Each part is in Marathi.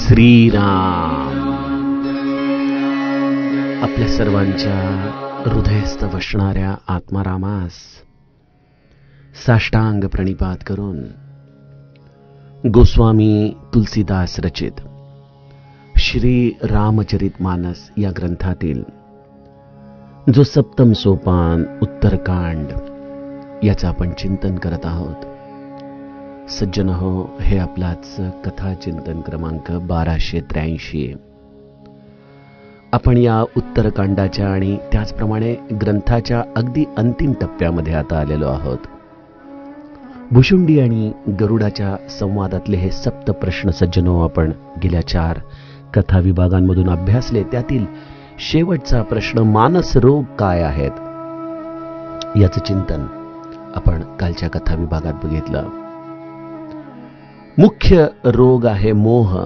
श्रीराम. आपल्या सर्वांच्या हृदयस्थ वसणाऱ्या आत्मारामास साष्टांग प्रणिपात करून गोस्वामी तुलसीदास रचित श्री रामचरित मानस या ग्रंथातील जो सप्तम सोपान उत्तरकांड याचं आपण चिंतन करत आहोत. सज्जन हो, हे आपलाच कथा चिंतन क्रमांक 1283. आपण या उत्तरकांडाच्या आणि त्याचप्रमाणे ग्रंथाच्या अगदी अंतिम टप्प्यामध्ये आता आलेलो आहोत. भुशुंडी आणि गरुडाच्या संवादातले हे सप्त प्रश्न सज्जनो आपण गेल्या 4 कथा विभागांमधून अभ्यासले. त्यातील शेवटचा प्रश्न मानस रोग काय आहेत याचं चिंतन आपण कालच्या कथा विभागात बघितलं. मुख्य रोग आहे मोह,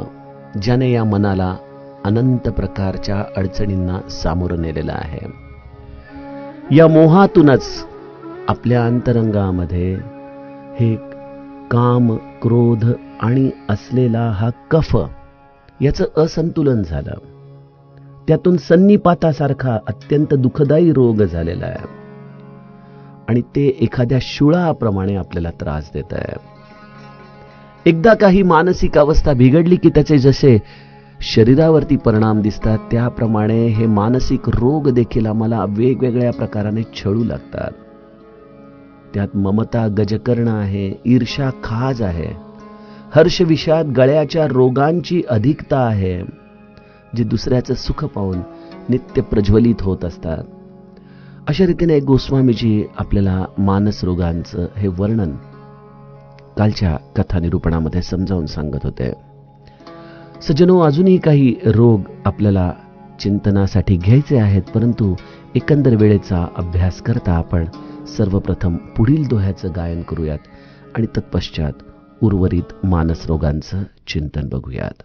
ज्याने या मनाला अनंत प्रकारच्या अडचणींना सामोरं नेलेलं आहे. या मोहातूनच आपल्या अंतरंगामध्ये हे काम, क्रोध आणि असलेला हा कफ याचं असंतुलन झालं. त्यातून सन्निपातासारखा अत्यंत दुःखदायी रोग झालेला आहे आणि ते एखाद्या शूळाप्रमाणे आपल्याला त्रास देत आहे. एकदा काही मानसिक अवस्था बिघडली की त्याचे जसे शरीरावरती परिणाम दिसतात, त्याप्रमाणे हे मानसिक रोग देखील आम्हाला वेगवेगळ्या प्रकाराने छळू लागतात. त्यात ममता गजकर्ण आहे, ईर्ष्या खाज आहे, हर्ष विषाद गळ्याच्या रोगांची अधिकता आहे, जे दुसऱ्याचं सुख पाहून नित्य प्रज्वलित होत असतात. अशा रीतीने गोस्वामीजी आपल्याला मानस रोगांचं हे वर्णन कालच्या कथा निरूपणामध्ये समजावून सांगत होते. सज्जनो, अजूनही काही रोग आपल्याला चिंतनासाठी घ्यायचे आहेत, परंतु एकंदर वेळेचा अभ्यास करता आपण सर्वप्रथम पुढील दोह्याचं गायन करूयात आणि तत्पश्चात उर्वरित मानस रोगांचं चिंतन बघूयात.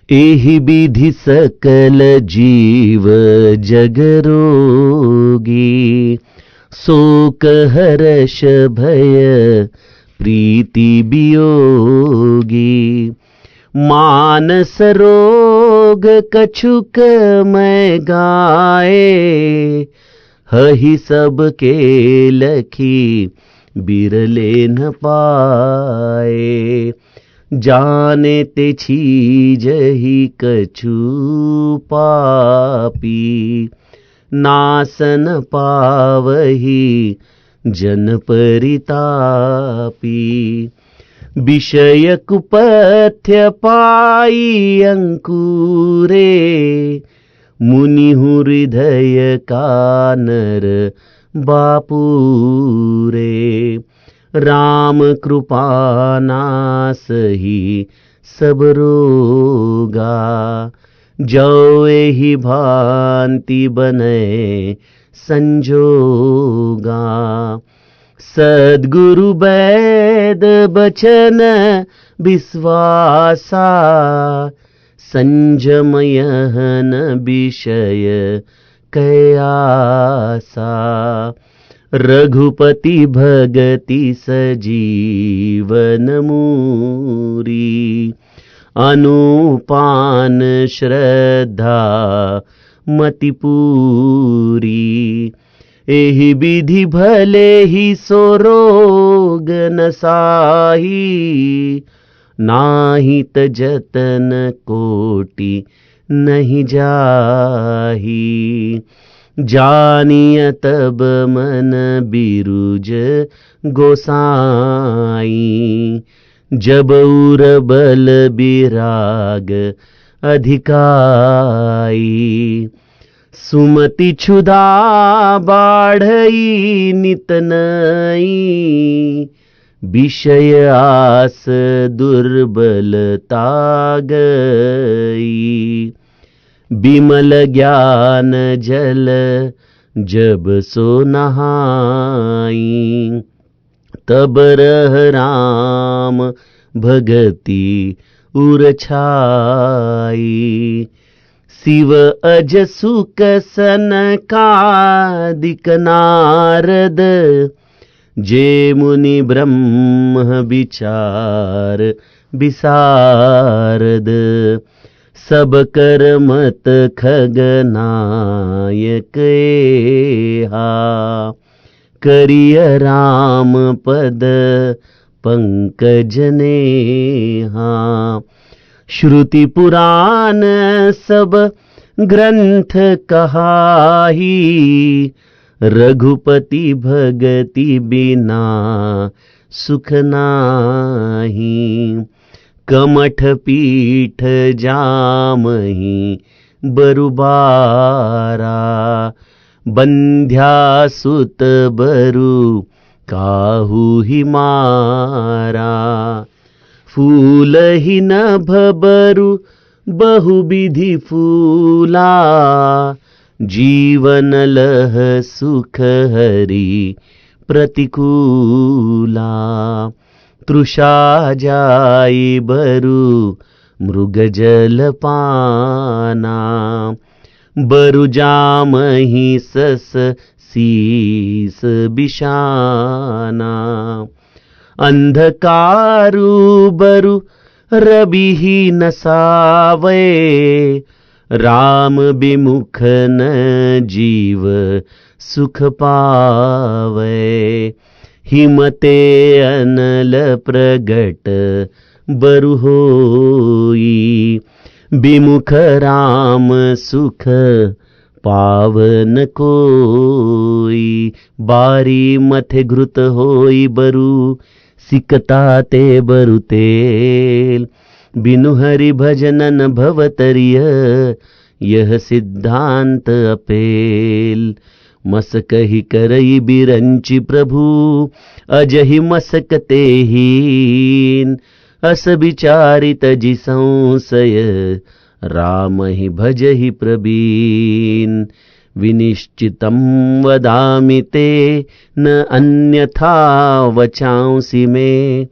एहि विधि सकल जीव जगरोगी, शोक हर्ष भय प्रीति वियोगी, मानस रोग कछुक मैं गाए, हहि सब के लखी बिरले न पाए, जाने ते छीज ही कछु पापी, नासन पावही जन परितापी, विषय कुपथ्य पाई अंकुरे, मुनि हृदय कानर बापूरे, राम कृपा नासही सब रोगा, जो एहि भांति बने संजोगा, सद्गुरु वैद बचन विश्वासा, संजमयहन विषय कयासा, रघुपति भगति सजीवन मूरी, अनुपान श्रद्धा मतिपूरी, एहि विधि भले ही सो रोग न साही, नाहित जतन कोटि नहीं जाही, जानिय तब मन बिरुज गोसाई, जब उर बल बिराग अधिकाई, सुमति क्षुधा बाढ़ई नित नई, विषय आस दुर्बलता गई, बिमल ज्ञान जल जब सो नहाई, तब रह राम भगति उर छाई, शिव अज सुख सनकादिक नारद, जे मुनी ब्रह्म विचार विसारद, सब कर मत खगनायक हा, करिय राम पद पंकज नेहा। श्रुति पुराण सब ग्रंथ कहाही, रघुपति भगति बिना सुख नाही। कमठ पीठ जामहि बरुबारा, बंध्या सुत बरु काहू ही मारा। फूल ही नभ बरु बहुविधि फूला, जीवन लह सुख हरि प्रतिकूला। तृषा जाई बरु मृग जल पाना, बरु जामहि सस शीस बिशाना। अंधकारु बरु रबिहि नसावे, राम बिमुख न जीव सुख पावे। हिमते अनल प्रगट बरु होई, बिमुख राम सुख पावन कोई। बारी मथे घृत होई बरु, सिकता ते बरु तेल। बिनु हरि भजनन भवतरिय, यह सिद्धांत अपेल। मसकहि करई बिरंचि प्रभु, अजहि मसकते हीन। अस विचारित जि संशय, राम ही भजहि प्रवीण। विनिश्चितं वदामि ते, न अन्यथा वचांसि मे।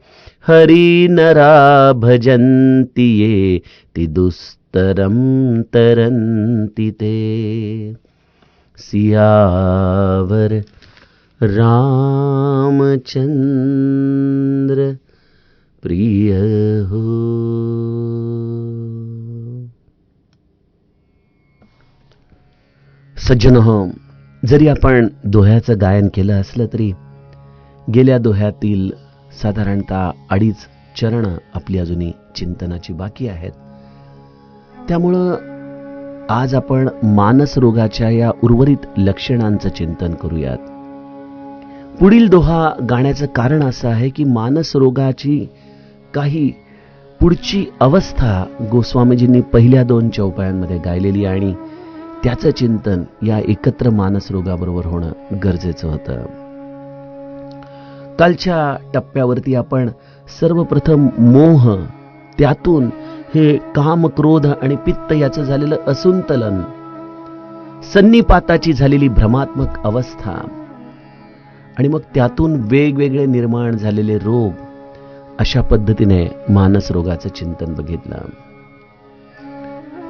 हरि नरा भजन्ति ये, ति दुस्तरं तरन्ति ते। सियावर रामचंद्र प्रिय हो। सज्जनहो, जरी आपण दोह्याचं गायन केलं असलं तरी गेल्या दोह्यातील साधारणतः 2.5 चरण आपली अजूनही चिंतनाची बाकी आहेत. त्यामुळं आज आपण मानस रोगाच्या या उर्वरित लक्षणांचं चिंतन करूयात. पुढील दोहा गाण्याचं कारण असं आहे की मानस रोगाची काही पुढची अवस्था गोस्वामीजींनी पहिल्या 2 चौपायांमध्ये गायलेली आणि त्याचं चिंतन या एकत्र मानस रोगाबरोबर होणं गरजेचं होतं. कालच्या टप्प्यावरती आपण सर्वप्रथम मोह, त्यातून हे काम, क्रोध आणि पित्त याचं झालेलं असंतुलन, सन्निपाताची झालेली भ्रमात्मक अवस्था आणि मग त्यातून वेगवेगळे निर्माण झालेले रोग, अशा पद्धतीने मानस रोगाचं चिंतन बघितलं.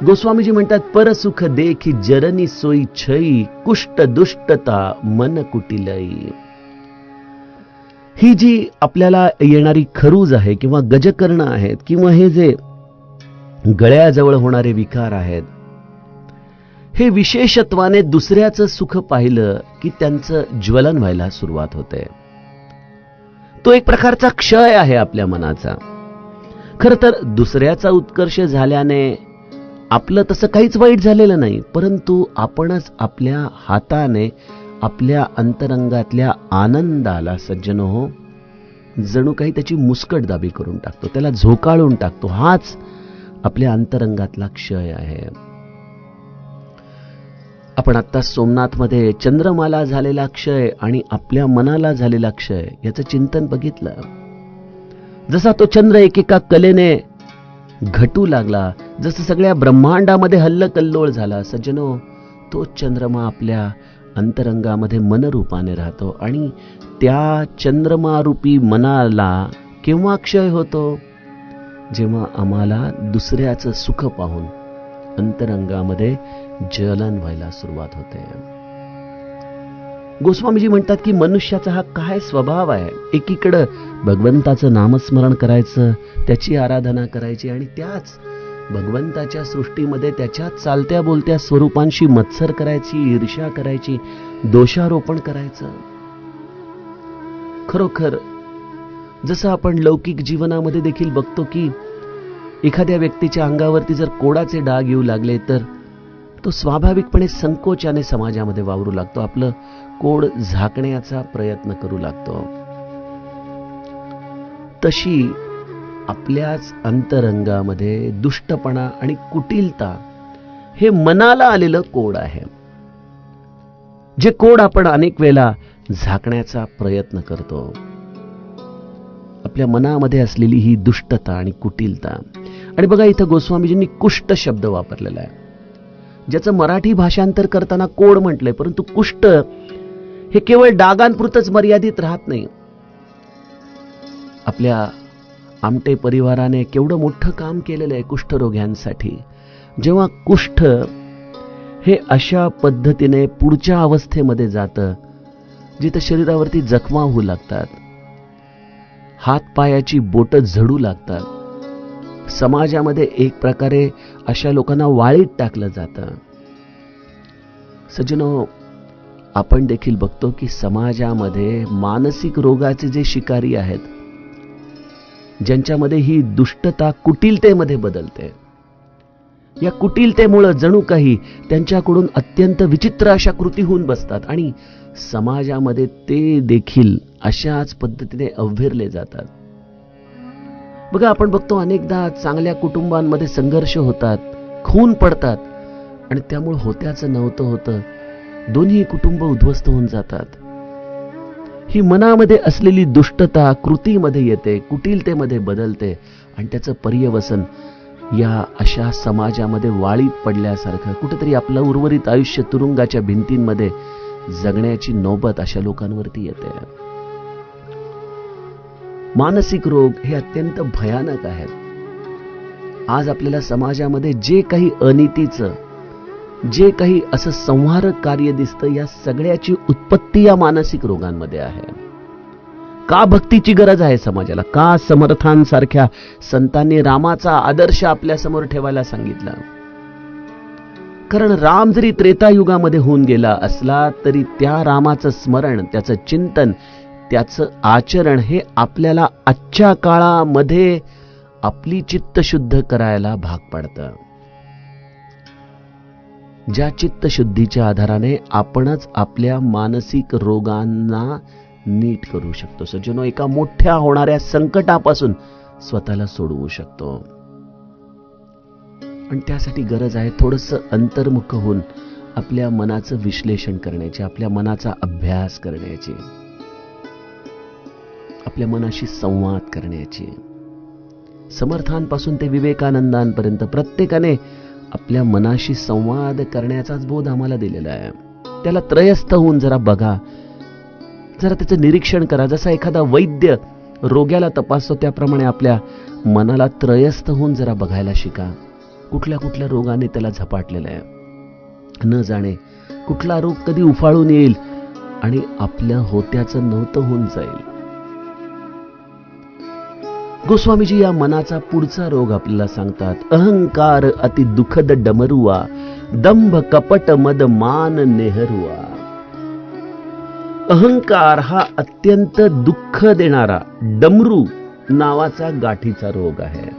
गोस्वामीजी म्हणतात, परसुख देखी जरनी सोई छई, कुष्ट दुष्टता मन कुटिलई. ही जी आपल्याला येणारी खरूज आहे किंवा गजकर्ण आहेत किंवा हे जे गळ्याजवळ होणारे विकार आहेत, हे विशेषत्वाने दुसऱ्याचं सुख पाहिलं की त्यांचं ज्वलन व्हायला सुरुवात होते. तो एक प्रकारचा क्षय आहे आपल्या मनाचा. खरं तर दुसऱ्याचा उत्कर्ष झाल्याने आपलं तसं काहीच वाईट झालेलं नाही, परंतु आपणच आपल्या हाताने आपल्या अंतरंगातल्या आनंदाला, सज्जनो, जणू काही त्याची मुस्कटदाबी करून टाकतो, त्याला झोकाळून टाकतो. हाच आपल्या अंतरंगातला क्षय आहे. आपण आता सोमनाथमध्ये चंद्रमाला झालेला क्षय आणि आपल्या मनाला झालेला क्षय याचं चिंतन बघितलं. जसा तो चंद्र एकेका कलेने घटू लागला, जसं सगळ्या ब्रह्मांडामध्ये हल्लकल्लोळ झाला, सज्जनो, तो चंद्रमा आपल्या अंतरंगामध्ये मनरूपाने राहतो आणि त्या चंद्रमारूपी मनाला केव्हा क्षय होतो? जेव्हा आम्हाला दुसऱ्याचं सुख पाहून अंतरंगामध्ये ज्वलन व्हायला सुरुवात होते. गोस्वामीजी म्हणतात की मनुष्याचा हा काय स्वभाव आहे, एकीकडं भगवंताचं नामस्मरण करायचं, त्याची आराधना करायची आणि त्याच भगवंताच्या सृष्टीमध्ये त्याच्या चालत्या बोलत्या स्वरूपांशी मत्सर करायची, ईर्ष्या करायची, दोषारोपण करायचं. खरोखर जसं आपण लौकिक जीवनामध्ये देखील बघतो की एखाद्या व्यक्तीच्या अंगावरती जर कोडाचे डाग येऊ लागले तर तो स्वाभाविकपणे संकोचाने समाजामध्ये वावरू लागतो, आपलं कोड झाकण्याचा प्रयत्न करू लागतो. तशी आपल्याच अंतरंगामध्ये दुष्टपणा आणि कुटिलता हे मनाला आलेलं कोड आहे, जे कोड आपण अनेक वेळा झाकण्याचा प्रयत्न करतो. आपल्या मनामध्ये असलेली ही दुष्टता आणि कुटिलता. आणि बघा इथं गोस्वामीजींनी कुष्ठ शब्द वापरलेला आहे, ज्याचं मराठी भाषांतर करताना कोड म्हटलंय, परंतु कुष्ठ हे केवळ डागांपुरतच मर्यादित राहत नाही. आपल्या आमटे परिवाराने केवढं मोठं काम केलेलं आहे कुष्ठरोग्यांसाठी. जेव्हा कुष्ठ हे अशा पद्धतीने पुढच्या अवस्थेमध्ये जातं जिथं शरीरावरती जखमा होऊ लागतात, हात पायाची बोटं झडू लागतात, समाजामध्ये एक प्रकारे अशा लोकांना वाळीत टाकलं जातं. सज्जनो, आपण देखील बघतो की समाजामध्ये मानसिक रोगाचे जे शिकारी आहेत, ज्यांच्यामध्ये ही दुष्टता कुटिलतेमध्ये बदलते, या कुटिलतेमुळे जणू काही त्यांच्याकडून अत्यंत विचित्र अशा कृती होऊन बसतात आणि समाजामध्ये ते देखील अशाच पद्धतीने अवहेरले जातात. बघा, आपण बघतो अनेकदा चांगल्या कुटुंबांमध्ये संघर्ष होतात, खून पडतात आणि त्यामुळे होत्याचं नव्हतं होतं, दोन्ही कुटुंब उद्ध्वस्त होऊन जातात. ही मनामध्ये असलेली दुष्टता कृतीमध्ये येते, कुटिलतेमध्ये बदलते आणि त्याचं पर्यवसन या अशा समाजामध्ये वाळीत पडल्यासारखं कुठेतरी आपलं उर्वरित आयुष्य तुरुंगाच्या भिंतींमध्ये जगण्याची नौबत अशा लोकांवरती येते. मानसिक रोग हे अत्यंत भयानक आहेत. आज आपल्याला समाजामध्ये जे काही अनितीचं, जे काही असं संहारक कार्य दिसतं, या सगळ्याची उत्पत्ती या मानसिक रोगांमध्ये आहे. का भक्तीची गरज आहे समाजाला? का समर्थांसारख्या संतांनी रामाचा आदर्श आपल्या समोर ठेवायला सांगितला? कारण राम जरी त्रेतायुगामध्ये होऊन गेला असला तरी त्या रामाचं स्मरण, त्याचं चिंतन, त्याचं आचरण हे आपल्याला आजच्या काळामध्ये आपली चित्तशुद्ध करायला भाग पडतं. ज्या चित्तशुद्धीच्या आधाराने आपणच आपल्या मानसिक रोगांना नीट करू शकतो. सज्जनो, एका मोठ्या होणाऱ्या संकटापासून स्वतःला सोडवू शकतो. आणि त्यासाठी गरज आहे थोडंसं अंतर्मुख होऊन आपल्या मनाचं विश्लेषण करण्याची, आपल्या मनाचा अभ्यास करण्याची, आपल्या मनाशी संवाद करण्याची. समर्थांपासून ते विवेकानंदांपर्यंत प्रत्येकाने आपल्या मनाशी संवाद करण्याचाच बोध आम्हाला दिलेला आहे. त्याला त्रयस्थ होऊन जरा बघा, जरा त्याचं निरीक्षण करा. जसा एखादा वैद्य रोग्याला तपासतो त्याप्रमाणे आपल्या मनाला त्रयस्थ होऊन जरा बघायला शिका. कुठल्या कुठल्या रोगाने त्याला झपाटलेला आहे, न जाणे कुठला रोग कधी उफाळून येईल आणि आपल्या होत्याचं नव्हतं होऊन जाईल. गोस्वामीजी या मनाचा पुढचा रोग आपल्याला सांगतात. अहंकार अति दुःखद डमरुआ, दंभ कपट मद मान नेहरुआ. अहंकार हा अत्यंत दुःख देणारा डमरू नावाचा गाठीचा रोग आहे.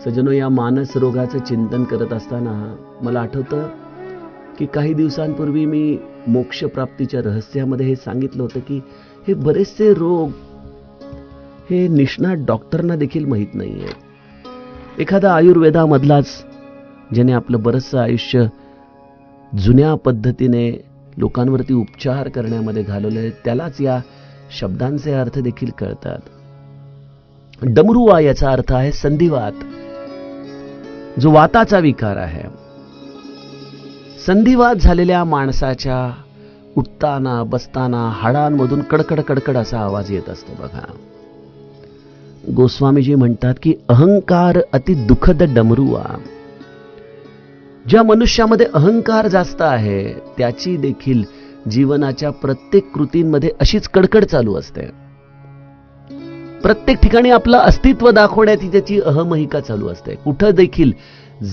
सज्जनो, या मानस रोगाचं चिंतन करत असताना मला आठवतं की काही दिवसांपूर्वी मी मोक्षप्राप्तीच्या रहस्यामध्ये हे सांगितलं होतं की हे बरेचसे रोग हे निष्णात डॉक्टरना देखील माहीत नाहीये. एखादा आयुर्वेदामधलाच ज्याने आपलं बरंचसं आयुष्य जुन्या पद्धतीने लोकांवरती उपचार करण्यामध्ये घालवले, त्यालाच या शब्दांचे अर्थ देखील कळतात. डमरुआ याचा अर्थ आहे संधिवात, जो वाताचा विकार आहे. संधिवात झालेल्या माणसाच्या उठताना बसताना हाडांमधून कडकड कडकड असा आवाज येत असतो. बघा, गोस्वामीजी म्हणतात की अहंकार अति दुःखद डमरुआ. ज्या मनुष्यामध्ये अहंकार जास्त आहे त्याची देखील जीवनाच्या प्रत्येक कृतींमध्ये अशीच कडकड चालू असते. प्रत्येक ठिकाणी आपलं अस्तित्व दाखवण्याची त्याची अहमहिका चालू असते. कुठं देखील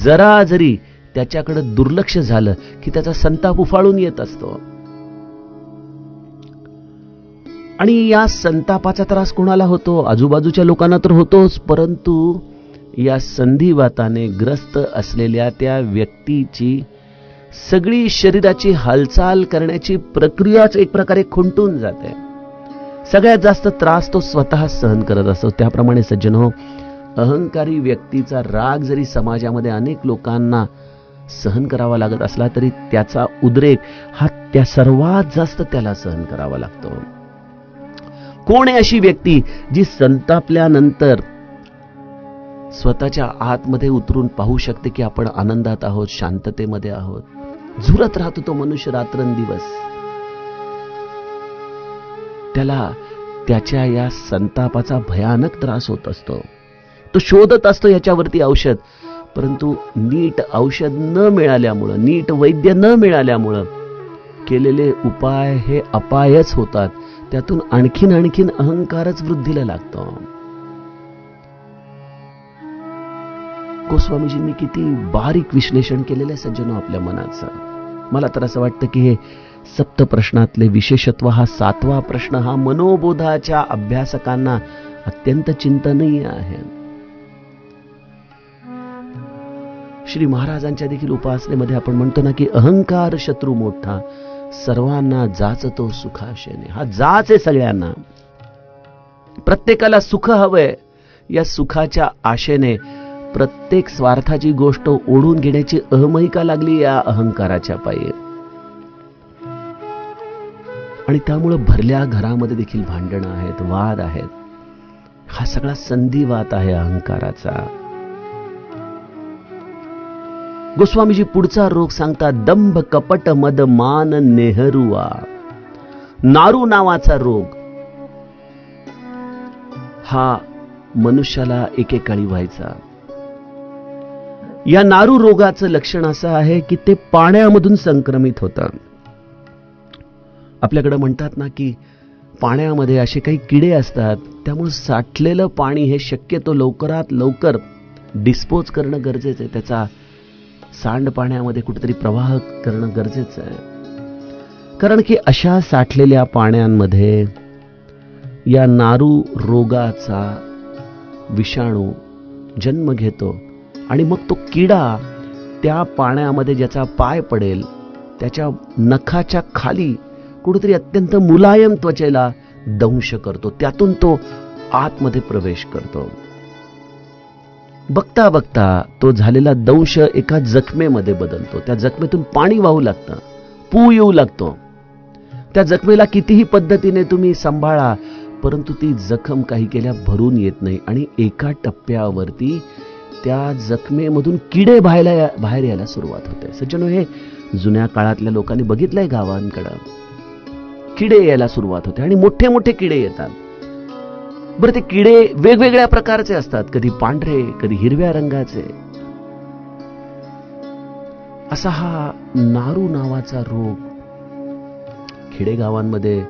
जरा जरी त्याच्याकडे दुर्लक्ष झालं की त्याचा संताप उफाळून येत असतो. आणि या संतापाचा त्रास कोणाला होतो? आजूबाजूच्या लोकांना तर होतोच, परंतु या संधिवाताने ग्रस्त असलेल्या त्या व्यक्तीची सगळी शरीराची हालचाल करण्याची प्रक्रियाच एक प्रकारे खुंटून जाते. सगळ्यात जास्त त्रास तो स्वतः सहन करत असतो. त्याप्रमाणे सज्जनो, अहंकारी व्यक्तीचा राग जरी समाजामध्ये अनेक लोकांना सहन करावा लागत असला तरी त्याचा उद्रेक हा त्या सर्वात जास्त त्याला सहन करावा लागतो. कोण आहे अशी व्यक्ती जी संतापल्यानंतर स्वतःच्या आतमध्ये उतरून पाहू शकते की आपण आनंदात आहोत, शांततेमध्ये आहोत? झुरत राहतो तो मनुष्य रात्रंदिवस. त्याला त्याच्या या संतापाचा भयानक त्रास होत असतो. तो शोधत असतो याच्यावरती औषध, परंतु नीट औषध न मिळाल्यामुळं, नीट वैद्य न मिळाल्यामुळं केलेले उपाय हे अपायच होतात. त्यातून आणखीन अहंकारच वृद्धीला लागतो. गोस्वामीजींनी किती बारीक विश्लेषण केलेलं आहे सज्जनो आपल्या मनाचं. मला तर असं वाटतं की हे सप्त प्रश्नातले विशेषत्व हा 7वा प्रश्न हा मनोबोधाच्या अभ्यासकांना अत्यंत चिंतनीय आहे. श्री महाराजांच्या देखील उपासनेमध्ये आपण म्हणतो ना की अहंकार शत्रू मोठा, सर्वांना जाचतो सुखाशेने. हा जाच आहे सगळ्यांना. प्रत्येकाला सुख हवंय. या सुखाच्या आशेने प्रत्येक स्वार्थाची गोष्ट ओढून घेण्याची अहमहिका लागली या अहंकाराच्या पायी. आणि त्यामुळे भरल्या घरामध्ये देखील भांडणं आहेत, वाद आहेत. हा सगळा संधिवात आहे अहंकाराचा. गोस्वामीजी पुढचा रोग सांगतात, दंभ कपट मद मान नेहरूआ. नारू नावाचा रोग हा मनुष्याला एकेकाळी व्हायचा. या नारू रोगाचं लक्षण असं आहे की ते पाण्यामधून संक्रमित होतं. आपल्याकडे म्हणतात ना की पाण्यामध्ये असे काही किडे असतात, त्यामुळे साठलेलं पाणी हे शक्यतो लवकरात लवकर डिस्पोज करणं गरजेचं आहे. त्याचा सांडपाण्यामध्ये कुठेतरी प्रवाह करणं गरजेचं आहे. कारण की अशा साठलेल्या पाण्यामध्ये या नारू रोगाचा विषाणू जन्म घेतो आणि मग तो किडा त्या पाण्यामध्ये ज्याचा पाय पडेल त्याच्या नखाच्या खाली कुठेतरी अत्यंत मुलायम त्वचेला दंश करतो. त्यातून तो आतमध्ये प्रवेश करतो. बघता बघता तो झालेला दंश एका जखमेमध्ये बदलतो. त्या जखमेतून पाणी वाहू लागतं, पू येऊ लागतो. त्या जखमेला कितीही पद्धतीने तुम्ही सांभाळा, परंतु ती जखम काही केल्या भरून येत नाही आणि एका टप्प्यावरती त्या जखमेमधून किडे बाहेर यायला सुरुवात होते. सज्जनो, हे जुन्या काळातल्या लोकांनी बघितलंय. गावांकडं किडे यायला सुरुवात होते आणि मोठे मोठे किडे येतात. बरं, ते किडे वेगवेगळ्या प्रकारचे असतात. कधी पांढरे, कधी हिरव्या रंगाचे. असा हा नारू नावाचा रोग खेडेगावांमध्ये,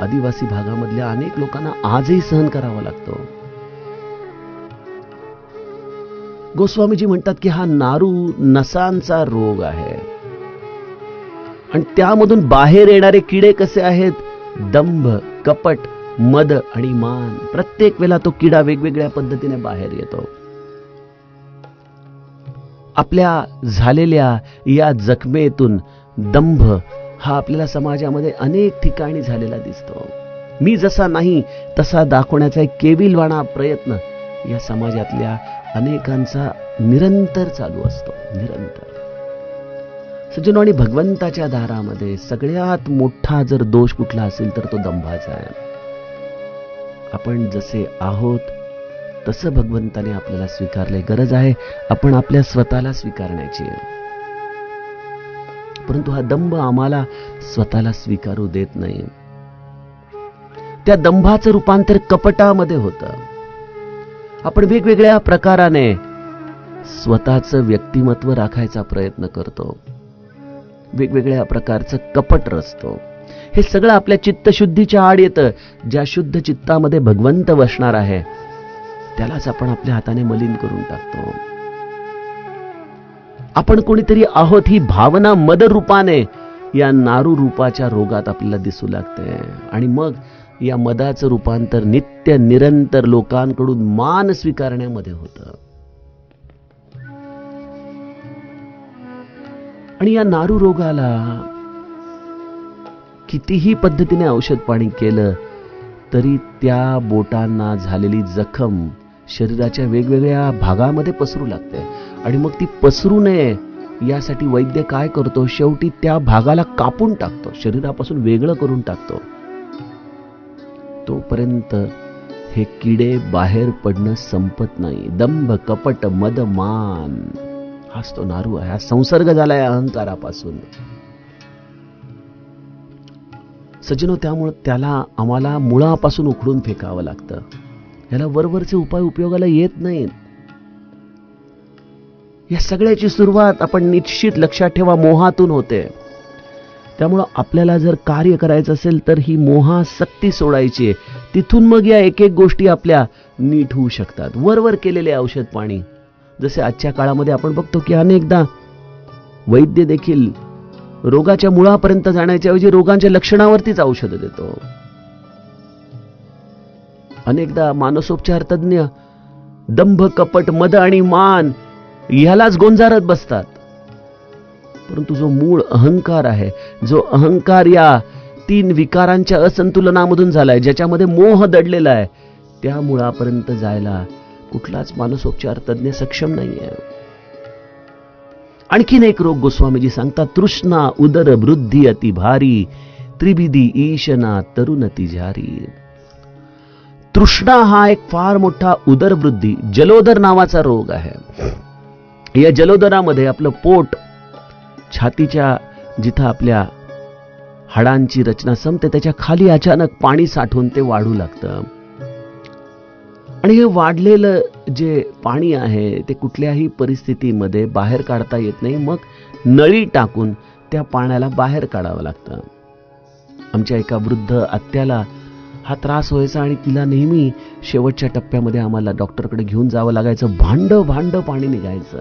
आदिवासी भागामधल्या अनेक लोकांना आजही सहन करावा लागतो. गोस्वामीजी म्हणतात की हा नारू नसांचा रोग आहे आणि त्यामधून बाहेर येणारे किडे कसे आहेत? दंभ, कपट, मद आणि मान. प्रत्येक वेळेला तो किडा वेगवेगळ्या पद्धतीने बाहेर येतो. आपल्या झालेल्या या जखमेतून दंभ हा आपल्याला समाजामध्ये अनेक ठिकाणी झालेला दिसतो. मी जसा नाही तसा दाखवण्याचा एक केविलवाणा प्रयत्न या समाजातल्या अनेकांचा निरंतर चालू असतो. निरंतर. सज्जनो, आणि भगवंताच्या दारामध्ये सगळ्यात मोठा जर दोष कुठला असेल तर तो दंभाचा आहे. आपण जसे आहोत तसं भगवंताने आपल्याला स्वीकारले. गरज आहे आपण आपल्या स्वतःला स्वीकारण्याची. परंतु हा दंभ आम्हाला स्वतःला स्वीकारू देत नाही. त्या दंभाचं रूपांतर कपटामध्ये होतं. आपण वेगवेगळ्या प्रकाराने स्वतःचं व्यक्तिमत्व राखायचा प्रयत्न करतो. वेगवेगळ्या प्रकारचं कपट रचतो. हे सगळं आपल्या चित्तशुद्धीच्या आड येतं. ज्या शुद्ध चित्तामध्ये भगवंत वसणार आहे त्यालाच आपण आपल्या हाताने मलिन करून टाकतो. आपण कोणीतरी आहोत ही भावना मद रूपाने या नारू रूपाच्या रोगात आपल्याला दिसू लागते. आणि मग या मदाचं रूपांतर नित्य निरंतर लोकांकडून मान स्वीकारण्यामध्ये होतं. आणि या नारू रोगाला कितीही पद्धतीने औषध पाणी केलं तरी त्या बोटांना झालेली जखम शरीराच्या वेगवेगळ्या भागामध्ये पसरू लागते. आणि मग ती पसरू नये यासाठी वैद्य काय करतो, शेवटी त्या भागाला कापून टाकतो, शरीरापासून वेगळं करून टाकतो. तोपर्यंत हे किडे बाहेर पडणं संपत नाही. दंभ कपट मद मान हाच तो नारू आहे. हा संसर्ग झालाय अहंकारापासून. सज्जनो, त्यामुळे त्याला आम्हाला मुळापासून उखडून फेकावं लागतं. याला वरवरचे उपाय उपयोगाला येत नाहीत. या सगळ्याची सुरुवात आपण निश्चित लक्षात ठेवा मोहातून होते. त्यामुळं आपल्याला जर कार्य करायचं असेल तर ही मोहासक्ती सोडायची. तिथून मग या एक एक गोष्टी आपल्या नीट होऊ शकतात. वरवर केलेले औषध पाणी, जसे आजच्या काळामध्ये आपण बघतो की अनेकदा वैद्य देखील रोगाच्या मुळापर्यंत जाण्याच्या ऐवजी रोगांच्या लक्षणावरतीच औषधं देतो. अनेकदा मानसोपचार तज्ञ दंभ कपट मद आणि मान ह्यालाच गोंजारत बसतात. परंतु जो मूळ अहंकार आहे, जो अहंकार या 3 विकारांच्या असंतुलनामधून झालाय, ज्याच्यामध्ये मोह दडलेला आहे, त्या मुळापर्यंत जायला कुठलाच मानसोपचार तज्ञ सक्षम नाहीये. आणखीन एक रोग गोस्वामीजी सांगतात, तृष्णा उदर वृद्धी अति भारी त्रिविधी ईशना तरुणती झारी. तृष्णा हा एक फार मोठा उदरवृद्धी जलोदर नावाचा रोग आहे. या जलोदरामध्ये आपलं पोट, छातीच्या जिथं आपल्या हाडांची रचना संपते त्याच्या खाली अचानक पाणी साठून ते वाढू लागतं. आणि हे वाढलेलं जे पाणी आहे ते कुठल्याही परिस्थितीमध्ये बाहेर काढता येत नाही. मग नळी टाकून त्या पाण्याला बाहेर काढावं लागतं. आमच्या एका वृद्ध आत्याला हा त्रास व्हायचा आणि तिला नेहमी शेवटच्या टप्प्यामध्ये आम्हाला डॉक्टरकडे घेऊन जावं लागायचं. भांड पाणी निघायचं.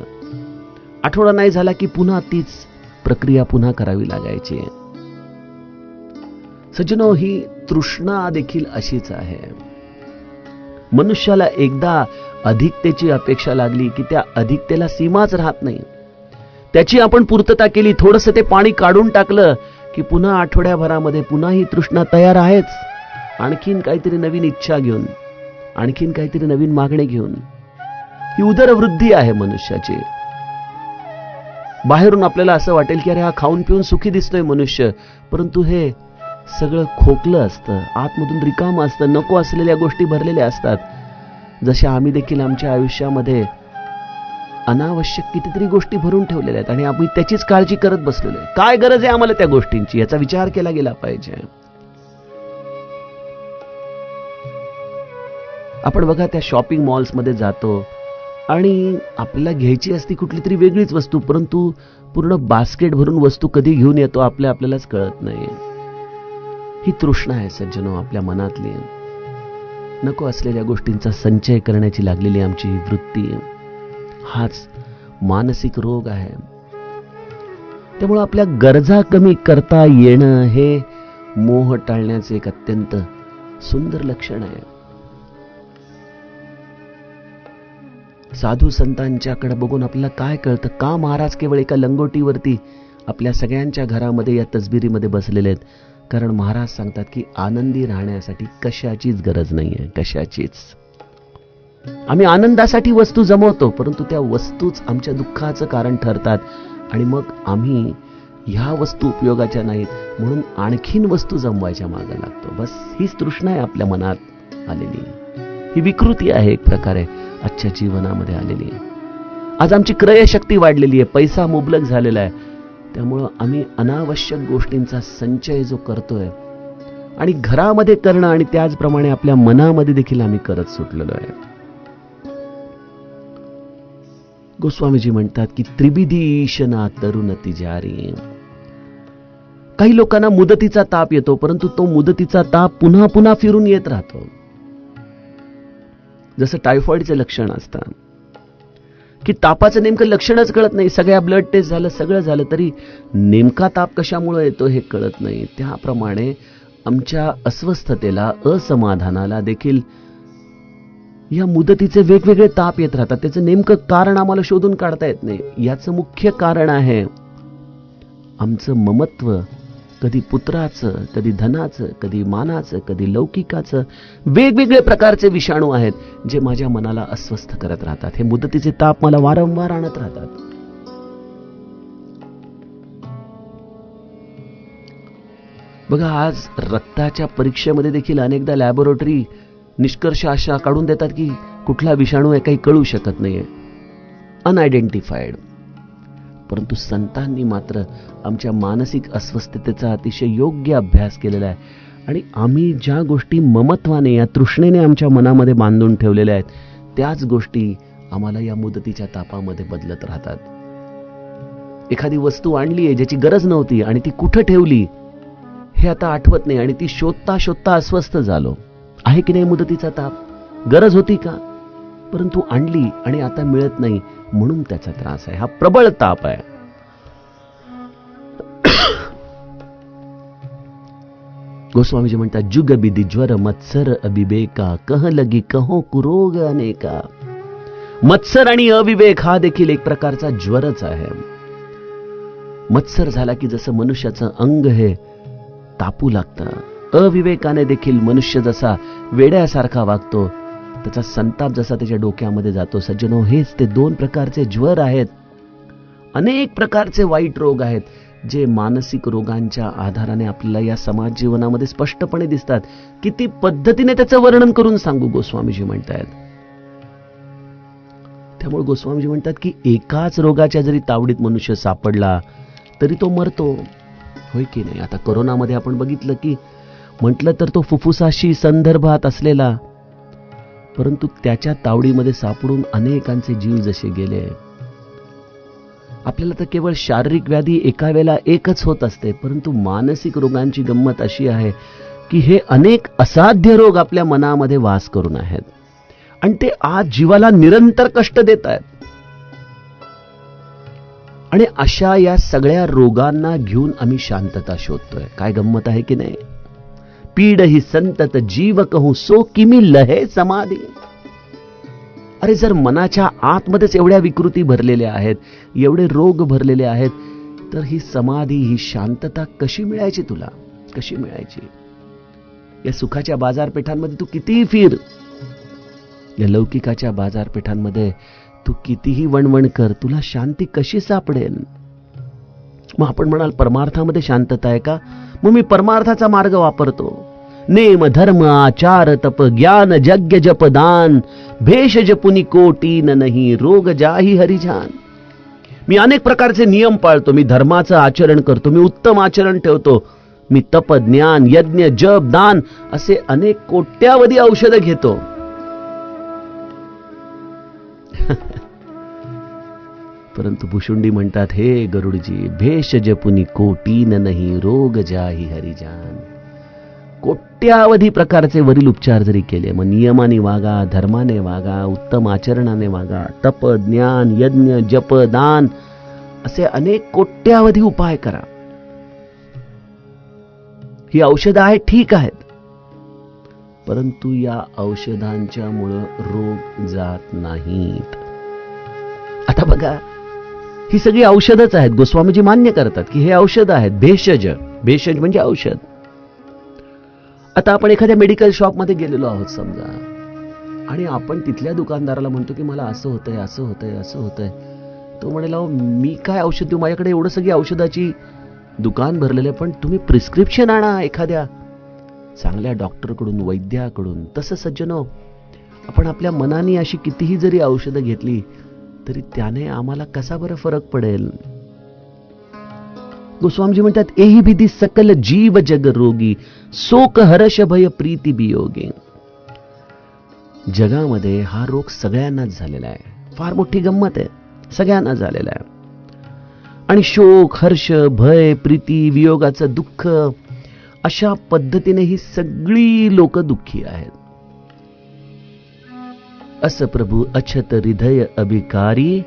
आठवडा नाही झाला की पुन्हा तीच प्रक्रिया पुन्हा करावी लागायची. सज्जनो, ही तृष्णा देखील अशीच आहे. मनुष्याला एकदा अधिकतेची अपेक्षा लागली की त्या अधिकतेला सीमाच राहत नाही. त्याची आपण पूर्तता केली, थोडंसं ते पाणी काढून टाकलं की पुन्हा आठवड्याभरामध्ये पुन्हा ही तृष्णा तयार आहेच. आणखीन काहीतरी नवीन इच्छा घेऊन, आणखीन काहीतरी नवीन मागणी घेऊन. ही उदरवृद्धी आहे मनुष्याची. बाहेरून आपल्याला असं वाटेल की अरे हा खाऊन पिऊन सुखी दिसतोय मनुष्य, परंतु हे सगळं खोकलं असतं, आतमधून रिकामं असतं, नको असलेल्या गोष्टी भरलेल्या असतात. जशा आम्ही देखील आमच्या आयुष्यामध्ये अनावश्यक कितीतरी गोष्टी भरून ठेवलेल्या आहेत आणि आम्ही त्याचीच काळजी करत बसलेलो आहे. काय गरज आहे आम्हाला त्या गोष्टींची, याचा विचार केला गेला पाहिजे. आपण बघा त्या शॉपिंग मॉल्समध्ये जातो आणि आपल्याला घ्यायची असती कुठली तरी वेगळीच वस्तू, परंतु पूर्ण बास्केट भरून वस्तू कधी घेऊन येतो आपल्यालाच कळत नाही. ही तृष्णा आहे सज्जनो आपल्या मनातली. नको असलेल्या गोष्टींचा संचय करण्याची लागलेली आमची वृत्ती, हाच मानसिक रोग आहे. त्यामुळे आपल्या गरजा कमी करता येणं हे मोह टाळण्याचे एक अत्यंत सुंदर लक्षण आहे. साधू संतांच्याकडे बघून आपल्याला काय कळतं, का महाराज केवळ एका लंगोटीवरती आपल्या सगळ्यांच्या घरामध्ये या तसबिरीमध्ये बसलेले आहेत? कारण महाराज सांगतात की आनंदी राहण्यासाठी कशाचीच गरज नाहीये, कशाचीच. आम्ही आनंदासाठी वस्तू जमवतो, परंतु त्या वस्तूच आमच्या दुःखाचं कारण ठरतात आणि मग आम्ही ह्या वस्तू उपयोगाच्या नाहीत म्हणून आणखीन वस्तू जमवायच्या मागे लागतो. बस हीच तृष्णा आहे आपल्या मनात आलेली. ही विकृती आहे एक प्रकारे आजच्या जीवनामध्ये आलेली आहे. आज आमची क्रयशक्ती वाढलेली आहे, पैसा मुबलक झालेला आहे. त्यामुळं आम्ही अनावश्यक गोष्टींचा संचय जो करतोय आणि घरामध्ये करणं आणि त्याचप्रमाणे आपल्या मनामध्ये देखील आम्ही करत सुटलेलो आहे. गोस्वामीजी म्हणतात की त्रिविधी ईशना तरुणती जारी. काही लोकांना मुदतीचा ताप येतो, परंतु तो मुदतीचा ताप पुन्हा पुन्हा फिरून येत राहतो. जसं टायफॉइडचे लक्षण असतं की तापाचं नेमकं लक्षणच कळत नाही. सगळ्या ब्लड टेस्ट झालं, सगळं झालं, तरी नेमका ताप कशामुळे येतो हे कळत नाही. त्याप्रमाणे आमच्या अस्वस्थतेला, असमाधानाला देखील या मुदतीचे वेगवेगळे ताप येत राहतात. त्याचं नेमकं कारण आम्हाला शोधून काढता येत नाही. याचं मुख्य कारण आहे आमचं ममत्व. कधी पुत्राचं, कधी धनाचं, कधी मानाचं, कधी लौकिकाचं. वेगवेगळे प्रकारचे विषाणू आहेत जे माझ्या मनाला अस्वस्थ करत राहतात. हे मुदतीचे ताप मला वारंवार आणत राहतात. बघा, आज रक्ताच्या परीक्षेमध्ये देखील अनेकदा लॅबोरेटरी निष्कर्ष अशा काढून देतात की कुठला विषाणू आहे काही कळू शकत नाहीये, अनआयडेंटिफाईड. परंतु संतांनी मात्र आमच्या मानसिक अस्वस्थतेचा अतिशय योग्य अभ्यास केलेला आहे. आणि आम्ही ज्या गोष्टी ममत्वाने, या तृष्णेने आमच्या मनामध्ये बांधून ठेवलेल्या आहेत, त्याच गोष्टी आम्हाला या मुदतीच्या तापामध्ये बदलत राहतात. एखादी वस्तू आणली आहे ज्याची गरज नव्हती आणि ती कुठं ठेवली हे आता आठवत नाही, आणि ती शोधता शोधता अस्वस्थ झालो. आहे की नाही मुदतीचा ताप? गरज होती का? परंतु आणली आणि आता मिळत नाही, म्हणून त्याचा त्रास आहे. हा प्रबळ ताप आहे. गोस्वामीजी म्हणतात, जुग बिदी ज्वर मत्सर अविवेका, कह लगी कहो कुरोग अनेका. मत्सर आणि अविवेक हा देखील एक प्रकारचा ज्वरच आहे. मत्सर झाला की जसं मनुष्याचं अंग हे तापू लागतं, अविवेकाने देखील मनुष्य जसा वेड्यासारखा वागतो, त्याचा संताप जसा त्याच्या डोक्यामध्ये जातो. सज्जनो, हेच ते दोन प्रकारचे ज्वर आहेत. अनेक प्रकारचे वाईट रोग आहेत जे मानसिक रोगांच्या आधाराने आपल्याला या समाज जीवनामध्ये स्पष्टपणे दिसतात. किती पद्धतीने त्याचं वर्णन करून सांगू, गोस्वामीजी म्हणतायत. त्यामुळे गोस्वामीजी म्हणतात की एकाच रोगाच्या जरी तावडीत मनुष्य सापडला तरी तो मरतो, होय की नाही? आता कोरोनामध्ये आपण बघितलं की म्हटलं तर तो फुफ्फुसाशी संदर्भात असलेला, परंतु त्याच्या तावडीमध्ये सापडून अनेकांचे जीव जसे गेले. आपल्याला तर केवळ शारीरिक व्याधी एका वेळेला एकच होत असते, परंतु मानसिक रोगांची गंमत अशी आहे की हे अनेक असाध्य रोग आपल्या मनामध्ये वास करून आहेत आणि ते आज जीवाला निरंतर कष्ट देत आहेत. आणि अशा या सगळ्या रोगांना घेऊन आम्ही शांतता शोधतोय. काय गंमत आहे की नाही? पीड ही संतत जीव कहूं सो किमी लहे समाधी. अरे, जर मनाच्या आतमध्येच एवढ्या विकृती भरलेल्या आहेत, एवढे रोग भरलेले आहेत, तर ही समाधी, ही शांतता कशी मिळायची तुला? कशी मिळायची? या सुखाच्या बाजारपेठांमध्ये तू कितीही फिर, या लौकिकाच्या बाजारपेठांमध्ये तू कितीही वणवण कर, तुला शांती कशी सापडेल? मग आपण म्हणाल परमार्थामध्ये शांतता आहे का? मग मी परमार्थाचा मार्ग वापरतो. नेम धर्म आचार तप ज्ञान यज्ञ जप दान, भेषज पुनि कोटीन नाही रोग जाही हरिजान. मी अनेक प्रकारचे नियम पाळतो, मी धर्माचं आचरण करतो, मी उत्तम आचरण ठेवतो, मी तप, ज्ञान, यज्ञ, जप, दान असे अनेक कोट्यावधी औषधं घेतो. परंतु भुशुंडी म्हणतात, हे गरुडजी, भेषज पुनि कोटीन नाही रोग जाही हरिजान. कोट्यावधी प्रकारचे वरील उपचार जरी केले, मग नियमाने वागा, धर्माने वागा, उत्तम आचरणाने वागा, तप, ज्ञान, यज्ञ, जप, दान असे अनेक कोट्यावधी उपाय करा. ही औषधं आहेत, ठीक आहेत, परंतु या औषधांच्या मुळे रोग जात नाहीत. आता बघा, ही सगळी औषधच आहेत. गोस्वामीजी मान्य करतात की हे औषध आहेत. भेषज, भेषज म्हणजे औषध. आता आपण एखाद्या मेडिकल शॉपमध्ये गेलेलो आहोत समजा, आणि आपण तिथल्या दुकानदाराला म्हणतो की मला असं होतंय, असं होतंय, असं होतंय. तो म्हणेल, मी काय औषध देऊ, माझ्याकडे एवढं सगळी औषधाची दुकान भरलेले, पण तुम्ही प्रिस्क्रिप्शन आणा एखाद्या चांगल्या डॉक्टरकडून, वैद्याकडून. तसं सज्जनो, आपण आपल्या मनाने अशी कितीही जरी औषधं घेतली तरी त्याने आम्हाला कसा बरं फरक पडेल? गोस्वामीजी म्हणतात, एही विधी सकल जीव जग रोगी, शोक हर्ष भय प्रीती वियोगी. जगामध्ये हा रोग सगळ्यांनाच झालेला आहे. फार मोठी गंमत आहे, सगळ्यांना झालेला आहे. आणि शोक, हर्ष, भय, प्रीती, वियोगाचं दुःख, अशा पद्धतीने ही सगळी लोक दुःखी आहेत. अस प्रभू अछत हृदय अभिकारी,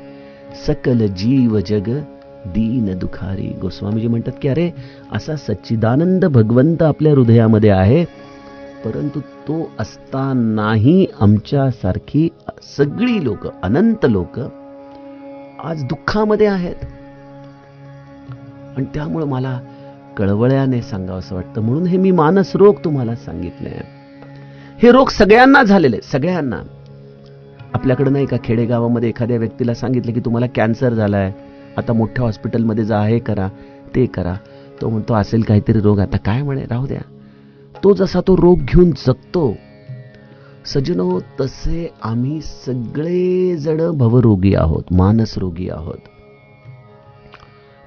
सकल जीव जग दीन दुखारी. गोस्वामीजी म्हणतात की अरे, असा सच्चिदानंद भगवंत आपल्या हृदयामध्ये आहे, परंतु तो असतानाही आमच्यासारखी सगळी लोक, अनंत लोक आज दुःखामध्ये आहेत. आणि त्यामुळे मला कळवळ्याने सांगावं असं वाटतं. म्हणून हे मी मानस रोग तुम्हाला सांगितले. हे रोग सगळ्यांना झालेले, सगळ्यांना. आपल्याकडे नाही का खेडेगावामध्ये एखाद्या व्यक्तीला सांगितलं की तुम्हाला कॅन्सर झालाय, आता मोठ्या हॉस्पिटलमध्ये जा, हे करा ते करा, तो म्हणतो असेल काहीतरी रोग, आता काय म्हणे, राहू द्या. तो जसा तो रोग घेऊन जगतो, सज्जनो, तसे आम्ही सगळे जण भवरोगी आहोत, मानस रोगी आहोत.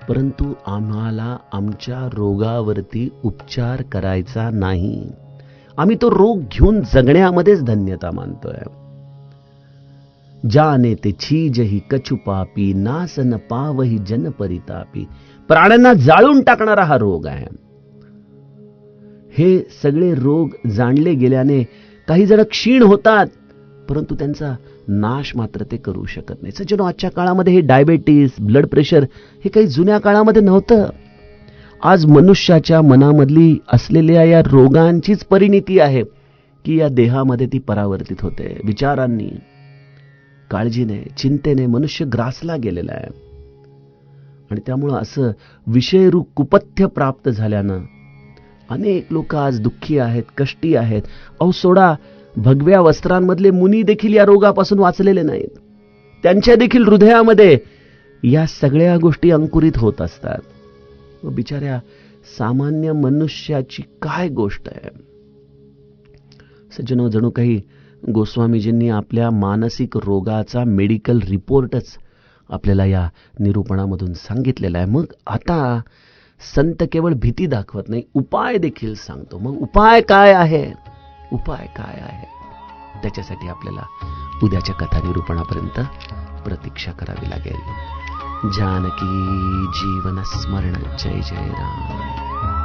परंतु आम्हाला आमच्या रोगावरती उपचार करायचा नाही. आम्ही तो रोग घेऊन जगण्यामध्येच धन्यता मानतोय. जाने ते छीजही कछु पापी, नासन पावही जन परितापी. प्राण्यांना जाळून टाकणारा हा रोग आहे. हे सगळे रोग जाणले गेल्याने काही जण क्षीण होतात, परंतु त्यांचा नाश मात्र ते करू शकत नाही. सज्जनो, आजच्या काळामध्ये हे डायबेटीस, ब्लड प्रेशर हे काही जुन्या काळामध्ये नव्हतं. आज मनुष्याच्या मनामधली असलेल्या या रोगांचीच परिणिती आहे की या देहामध्ये ती परावर्तित होते. विचारांनी, काळजीने, चिंतेने मनुष्य ग्रासला गेलेला आहे. आणि त्यामुळं असं विषयरूप कुपथ्य प्राप्त झाल्यानं अनेक लोक आज दुःखी आहेत, कष्टी आहेत. अहो सोडा, भगव्या वस्त्रांमधले मुनी देखील या रोगापासून वाचलेले नाहीत. त्यांच्या देखील हृदयामध्ये या सगळ्या गोष्टी अंकुरित होत असतात. बिचाऱ्या सामान्य मनुष्याची काय गोष्ट आहे. सज्जनो, जणू काही गोस्वामीजींनी आपल्या मानसिक रोगाचा मेडिकल रिपोर्टच आपल्याला या निरूपणामधून सांगितलेला आहे. मग आता संत केवळ भीती दाखवत नाही, उपाय देखील सांगतो. मग उपाय काय आहे? उपाय काय आहे त्याच्यासाठी आपल्याला उद्याच्या कथा निरूपणापर्यंत प्रतीक्षा करावी लागेल. जानकी जीवन स्मरण. जय जय राम.